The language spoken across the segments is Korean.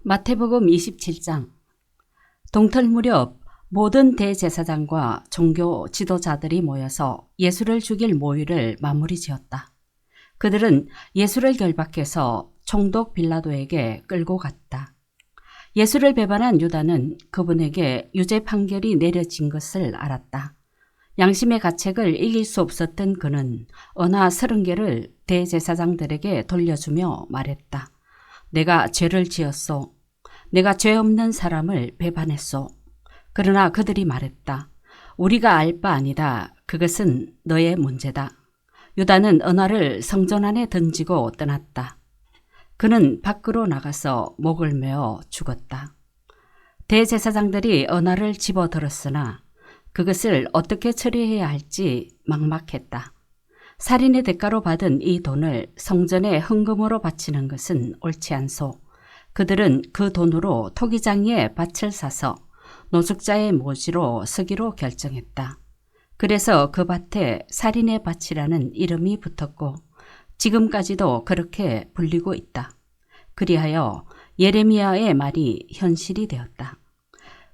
마태복음 27장. 동틀 무렵 모든 대제사장과 종교 지도자들이 모여서 예수를 죽일 모의를 마무리 지었다. 그들은 예수를 결박해서 총독 빌라도에게 끌고 갔다. 예수를 배반한 유다는 그분에게 유죄 판결이 내려진 것을 알았다. 양심의 가책을 이길 수 없었던 그는 은화 30개를 대제사장들에게 돌려주며 말했다. 내가 죄를 지었소. 내가 죄 없는 사람을 배반했소. 그러나 그들이 말했다. 우리가 알 바 아니다. 그것은 너의 문제다. 유다는 은화를 성전 안에 던지고 떠났다. 그는 밖으로 나가서 목을 메어 죽었다. 대제사장들이 은화를 집어들었으나 그것을 어떻게 처리해야 할지 막막했다. 살인의 대가로 받은 이 돈을 성전에 헌금으로 바치는 것은 옳지 않소. 그들은 그 돈으로 토기장이에 밭을 사서 노숙자의 묘지로 쓰기로 결정했다. 그래서 그 밭에 살인의 밭이라는 이름이 붙었고 지금까지도 그렇게 불리고 있다. 그리하여 예레미야의 말이 현실이 되었다.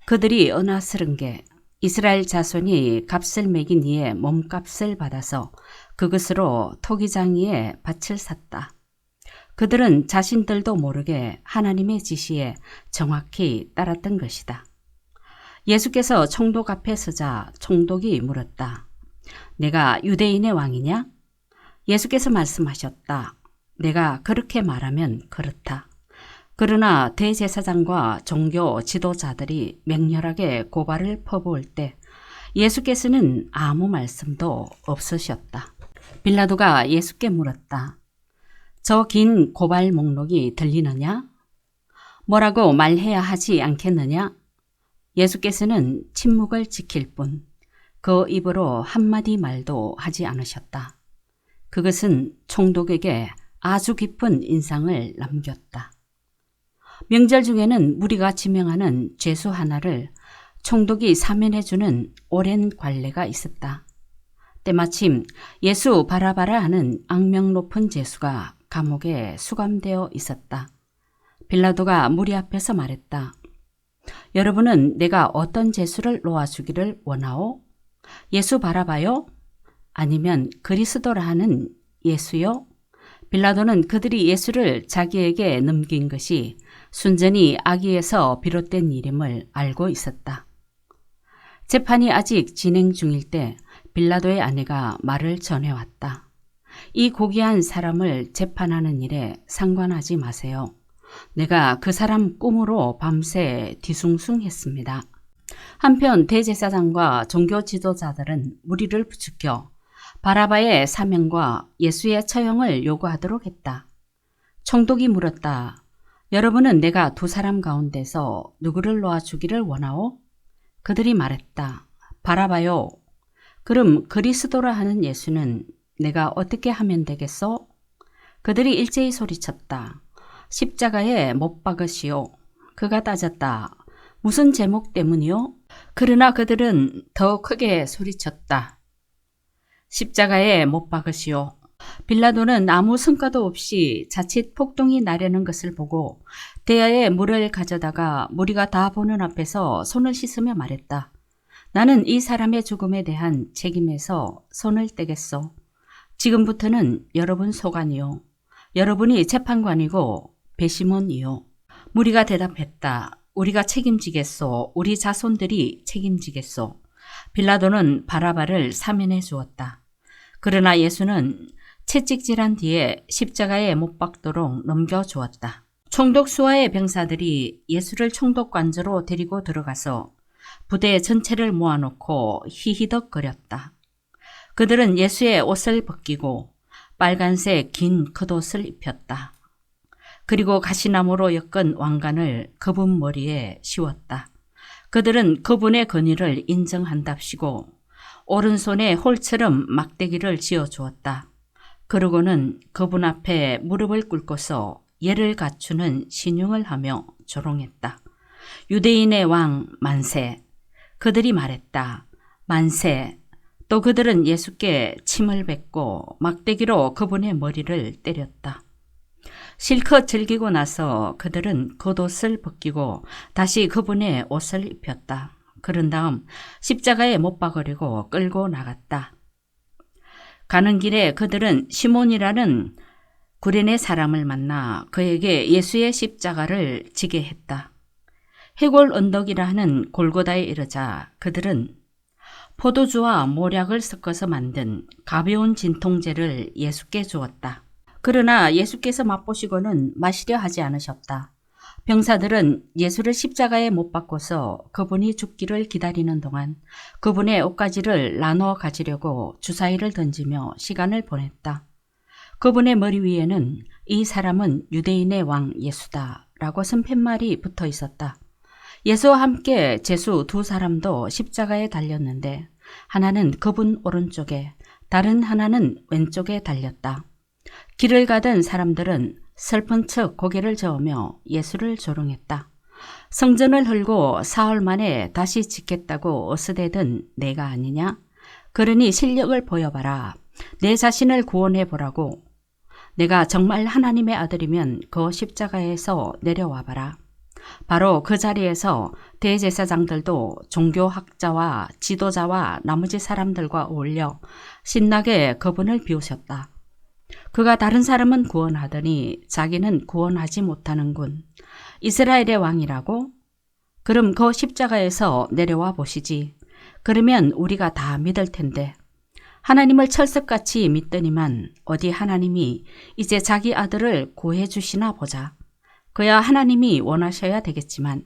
그들이 은화 30개, 이스라엘 자손이 값을 매긴 이에 몸값을 받아서 그것으로 토기장이에 밭을 샀다. 그들은 자신들도 모르게 하나님의 지시에 정확히 따랐던 것이다. 예수께서 총독 앞에 서자 총독이 물었다. 내가 유대인의 왕이냐? 예수께서 말씀하셨다. 내가 그렇게 말하면 그렇다. 그러나 대제사장과 종교 지도자들이 맹렬하게 고발을 퍼부을 때 예수께서는 아무 말씀도 없으셨다. 빌라도가 예수께 물었다. 저 긴 고발 목록이 들리느냐? 뭐라고 말해야 하지 않겠느냐? 예수께서는 침묵을 지킬 뿐 그 입으로 한마디 말도 하지 않으셨다. 그것은 총독에게 아주 깊은 인상을 남겼다. 명절 중에는 무리가 지명하는 죄수 하나를 총독이 사면해주는 오랜 관례가 있었다. 때마침 예수 바라바라 하는 악명 높은 죄수가 감옥에 수감되어 있었다. 빌라도가 무리 앞에서 말했다. 여러분은 내가 어떤 죄수를 놓아주기를 원하오? 예수 바라바요? 아니면 그리스도라 하는 예수요? 빌라도는 그들이 예수를 자기에게 넘긴 것이 순전히 악의에서 비롯된 일임을 알고 있었다. 재판이 아직 진행 중일 때 빌라도의 아내가 말을 전해왔다. 이 고귀한 사람을 재판하는 일에 상관하지 마세요. 내가 그 사람 꿈으로 밤새 뒤숭숭했습니다. 한편 대제사장과 종교 지도자들은 무리를 부추겨 바라바의 사면과 예수의 처형을 요구하도록 했다. 총독이 물었다. 여러분은 내가 두 사람 가운데서 누구를 놓아주기를 원하오? 그들이 말했다. 바라바요. 그럼 그리스도라 하는 예수는 내가 어떻게 하면 되겠소? 그들이 일제히 소리쳤다. 십자가에 못 박으시오. 그가 따졌다. 무슨 제목 때문이요? 그러나 그들은 더 크게 소리쳤다. 십자가에 못 박으시오. 빌라도는 아무 성과도 없이 자칫 폭동이 나려는 것을 보고 대야에 물을 가져다가 무리가 다 보는 앞에서 손을 씻으며 말했다. 나는 이 사람의 죽음에 대한 책임에서 손을 떼겠소. 지금부터는 여러분 소관이요. 여러분이 재판관이고 배심원이요. 무리가 대답했다. 우리가 책임지겠소. 우리 자손들이 책임지겠소. 빌라도는 바라바를 사면해 주었다. 그러나 예수는 채찍질한 뒤에 십자가에 못 박도록 넘겨주었다. 총독 수하의 병사들이 예수를 총독관저로 데리고 들어가서 부대 전체를 모아놓고 히히덕거렸다. 그들은 예수의 옷을 벗기고 빨간색 긴 겉옷을 입혔다. 그리고 가시나무로 엮은 왕관을 그분 머리에 씌웠다. 그들은 그분의 권위를 인정한답시고 오른손에 홀처럼 막대기를 지어주었다. 그러고는 그분 앞에 무릎을 꿇고서 예를 갖추는 신용을 하며 조롱했다. 유대인의 왕 만세. 그들이 말했다. 만세. 또 그들은 예수께 침을 뱉고 막대기로 그분의 머리를 때렸다. 실컷 즐기고 나서 그들은 겉옷을 벗기고 다시 그분의 옷을 입혔다. 그런 다음 십자가에 못 박으려고 끌고 나갔다. 가는 길에 그들은 시몬이라는 구레네 사람을 만나 그에게 예수의 십자가를 지게 했다. 해골 언덕이라 하는 골고다에 이르자 그들은 포도주와 모략을 섞어서 만든 가벼운 진통제를 예수께 주었다. 그러나 예수께서 맛보시고는 마시려 하지 않으셨다. 병사들은 예수를 십자가에 못 박고서 그분이 죽기를 기다리는 동안 그분의 옷가지를 나눠 가지려고 주사위를 던지며 시간을 보냈다. 그분의 머리 위에는 이 사람은 유대인의 왕 예수다 라고 쓴 팻말이 붙어 있었다. 예수와 함께 제수 두 사람도 십자가에 달렸는데 하나는 그분 오른쪽에 다른 하나는 왼쪽에 달렸다. 길을 가던 사람들은 슬픈 척 고개를 저으며 예수를 조롱했다. 성전을 헐고 사흘 만에 다시 짓겠다고 어스대던 내가 아니냐? 그러니 실력을 보여봐라. 내 자신을 구원해보라고. 내가 정말 하나님의 아들이면 그 십자가에서 내려와봐라. 바로 그 자리에서 대제사장들도 종교학자와 지도자와 나머지 사람들과 어울려 신나게 그분을 비우셨다. 그가 다른 사람은 구원하더니 자기는 구원하지 못하는군. 이스라엘의 왕이라고? 그럼 그 십자가에서 내려와 보시지. 그러면 우리가 다 믿을 텐데. 하나님을 철석같이 믿더니만 어디 하나님이 이제 자기 아들을 구해주시나 보자. 그야 하나님이 원하셔야 되겠지만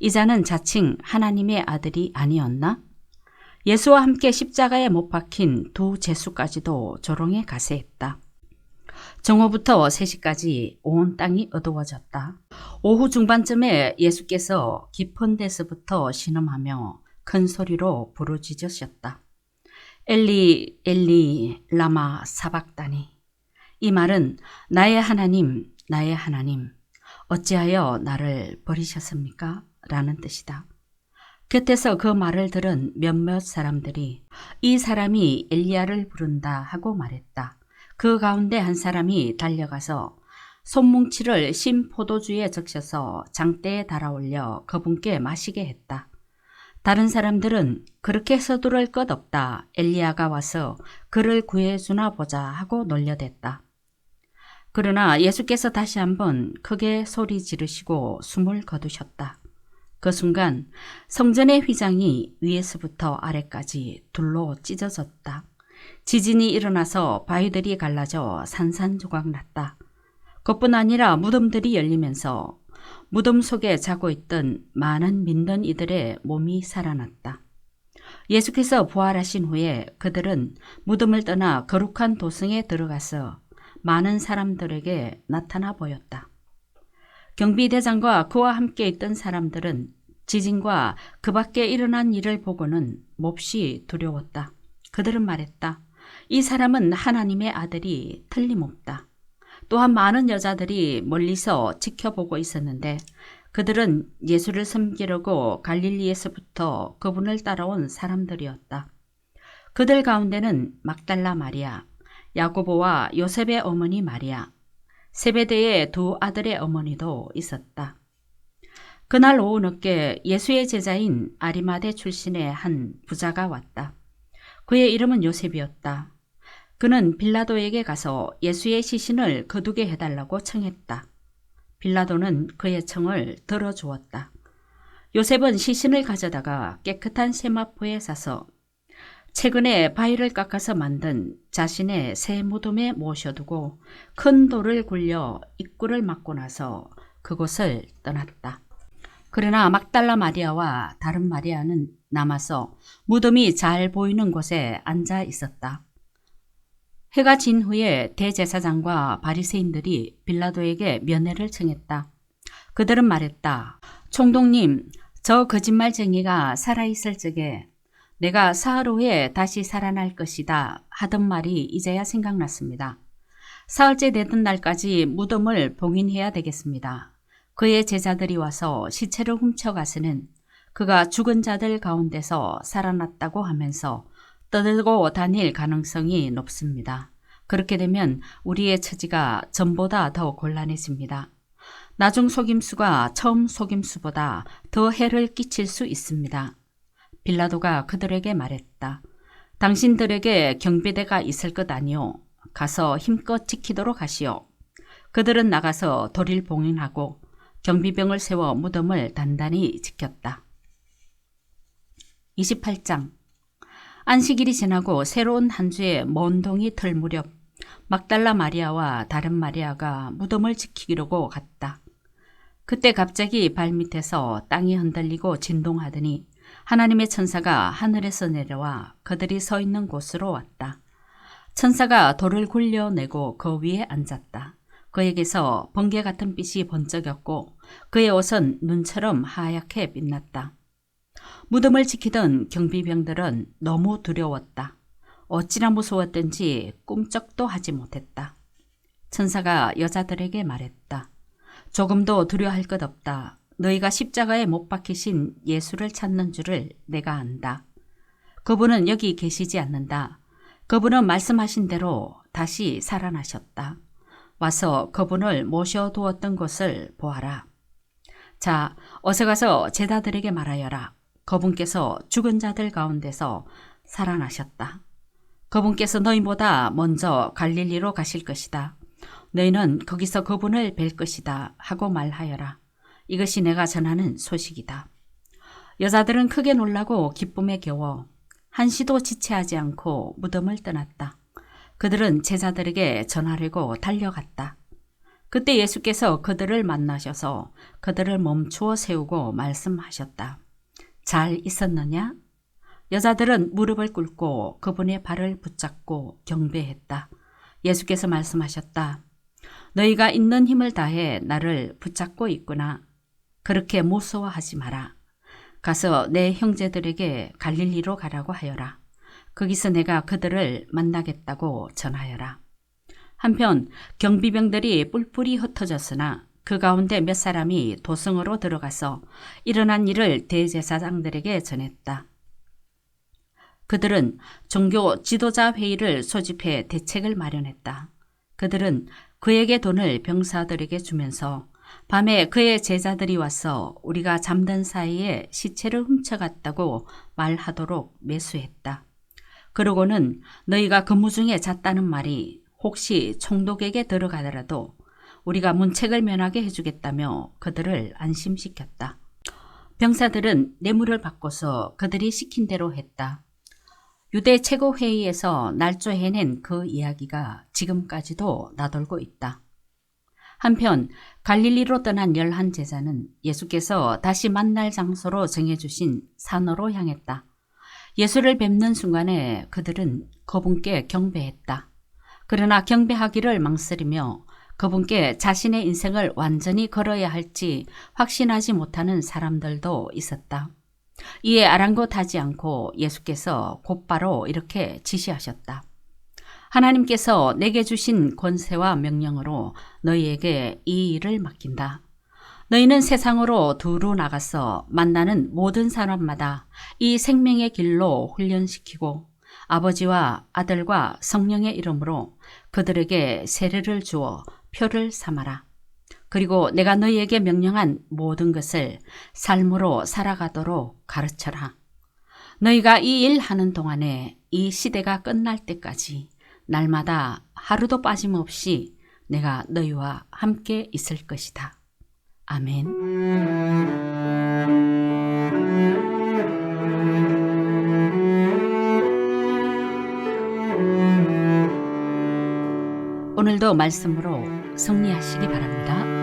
이 자는 자칭 하나님의 아들이 아니었나? 예수와 함께 십자가에 못 박힌 두 제수까지도 조롱에 가세했다. 정오부터 3시까지 온 땅이 어두워졌다. 오후 중반쯤에 예수께서 깊은 데서부터 신음하며 큰 소리로 부르짖으셨다. 엘리 엘리 라마 사박다니. 이 말은 나의 하나님 나의 하나님 어찌하여 나를 버리셨습니까? 라는 뜻이다. 곁에서 그 말을 들은 몇몇 사람들이 이 사람이 엘리야를 부른다 하고 말했다. 그 가운데 한 사람이 달려가서 손뭉치를 신 포도주에 적셔서 장대에 달아올려 그분께 마시게 했다. 다른 사람들은 그렇게 서두를 것 없다. 엘리야가 와서 그를 구해주나 보자 하고 놀려댔다. 그러나 예수께서 다시 한번 크게 소리 지르시고 숨을 거두셨다. 그 순간 성전의 휘장이 위에서부터 아래까지 둘로 찢어졌다. 지진이 일어나서 바위들이 갈라져 산산조각 났다. 그뿐 아니라 무덤들이 열리면서 무덤 속에 자고 있던 많은 민던 이들의 몸이 살아났다. 예수께서 부활하신 후에 그들은 무덤을 떠나 거룩한 도성에 들어가서 많은 사람들에게 나타나 보였다. 경비대장과 그와 함께 있던 사람들은 지진과 그 밖에 일어난 일을 보고는 몹시 두려웠다. 그들은 말했다. 이 사람은 하나님의 아들이 틀림없다. 또한 많은 여자들이 멀리서 지켜보고 있었는데 그들은 예수를 섬기려고 갈릴리에서부터 그분을 따라온 사람들이었다. 그들 가운데는 막달라 마리아, 야고보와 요셉의 어머니 마리아, 세베대의 두 아들의 어머니도 있었다. 그날 오후 늦게 예수의 제자인 아리마대 출신의 한 부자가 왔다. 그의 이름은 요셉이었다. 그는 빌라도에게 가서 예수의 시신을 거두게 해달라고 청했다. 빌라도는 그의 청을 들어주었다. 요셉은 시신을 가져다가 깨끗한 세마포에 싸서 최근에 바위를 깎아서 만든 자신의 새 무덤에 모셔두고 큰 돌을 굴려 입구를 막고 나서 그곳을 떠났다. 그러나 막달라 마리아와 다른 마리아는 남아서 무덤이 잘 보이는 곳에 앉아 있었다. 해가 진 후에 대제사장과 바리새인들이 빌라도에게 면회를 청했다. 그들은 말했다. 총독님, 저 거짓말쟁이가 살아있을 적에 내가 사흘 후에 다시 살아날 것이다 하던 말이 이제야 생각났습니다. 사흘째 되던 날까지 무덤을 봉인해야 되겠습니다. 그의 제자들이 와서 시체를 훔쳐가서는 그가 죽은 자들 가운데서 살아났다고 하면서 떠들고 다닐 가능성이 높습니다. 그렇게 되면 우리의 처지가 전보다 더 곤란해집니다. 나중 속임수가 처음 속임수보다 더 해를 끼칠 수 있습니다. 빌라도가 그들에게 말했다. 당신들에게 경비대가 있을 것 아니오. 가서 힘껏 지키도록 하시오. 그들은 나가서 도리를 봉인하고 경비병을 세워 무덤을 단단히 지켰다. 28장. 안식일이 지나고 새로운 한 주의 먼 동이 틀 무렵 막달라 마리아와 다른 마리아가 무덤을 지키려고 갔다. 그때 갑자기 발밑에서 땅이 흔들리고 진동하더니 하나님의 천사가 하늘에서 내려와 그들이 서 있는 곳으로 왔다. 천사가 돌을 굴려내고 그 위에 앉았다. 그에게서 번개 같은 빛이 번쩍였고 그의 옷은 눈처럼 하얗게 빛났다. 무덤을 지키던 경비병들은 너무 두려웠다. 어찌나 무서웠던지 꿈쩍도 하지 못했다. 천사가 여자들에게 말했다. 조금도 두려워할 것 없다. 너희가 십자가에 못 박히신 예수를 찾는 줄을 내가 안다. 그분은 여기 계시지 않는다. 그분은 말씀하신 대로 다시 살아나셨다. 와서 그분을 모셔두었던 곳을 보아라. 자, 어서 가서 제자들에게 말하여라. 그분께서 죽은 자들 가운데서 살아나셨다. 그분께서 너희보다 먼저 갈릴리로 가실 것이다. 너희는 거기서 그분을 뵐 것이다 하고 말하여라. 이것이 내가 전하는 소식이다. 여자들은 크게 놀라고 기쁨에 겨워 한시도 지체하지 않고 무덤을 떠났다. 그들은 제자들에게 전하려고 달려갔다. 그때 예수께서 그들을 만나셔서 그들을 멈추어 세우고 말씀하셨다. 잘 있었느냐? 여자들은 무릎을 꿇고 그분의 발을 붙잡고 경배했다. 예수께서 말씀하셨다. 너희가 있는 힘을 다해 나를 붙잡고 있구나. 그렇게 무서워하지 마라. 가서 내 형제들에게 갈릴리로 가라고 하여라. 거기서 내가 그들을 만나겠다고 전하여라. 한편 경비병들이 뿔뿔이 흩어졌으나 그 가운데 몇 사람이 도성으로 들어가서 일어난 일을 대제사장들에게 전했다. 그들은 종교 지도자 회의를 소집해 대책을 마련했다. 그들은 그에게 돈을 병사들에게 주면서 밤에 그의 제자들이 와서 우리가 잠든 사이에 시체를 훔쳐갔다고 말하도록 매수했다. 그러고는 너희가 근무 중에 잤다는 말이 혹시 총독에게 들어가더라도 우리가 문책을 면하게 해주겠다며 그들을 안심시켰다. 병사들은 뇌물을 받고서 그들이 시킨 대로 했다. 유대 최고회의에서 날조해낸 그 이야기가 지금까지도 나돌고 있다. 한편 갈릴리로 떠난 11제자는 예수께서 다시 만날 장소로 정해주신 산으로 향했다. 예수를 뵙는 순간에 그들은 그분께 경배했다. 그러나 경배하기를 망설이며 그분께 자신의 인생을 완전히 걸어야 할지 확신하지 못하는 사람들도 있었다. 이에 아랑곳하지 않고 예수께서 곧바로 이렇게 지시하셨다. 하나님께서 내게 주신 권세와 명령으로 너희에게 이 일을 맡긴다. 너희는 세상으로 두루 나가서 만나는 모든 사람마다 이 생명의 길로 훈련시키고 아버지와 아들과 성령의 이름으로 그들에게 세례를 주어 표를 삼아라. 그리고 내가 너희에게 명령한 모든 것을 삶으로 살아가도록 가르쳐라. 너희가 이 일 하는 동안에 이 시대가 끝날 때까지 날마다 하루도 빠짐없이 내가 너희와 함께 있을 것이다. 아멘. 오늘도 말씀으로 승리하시기 바랍니다.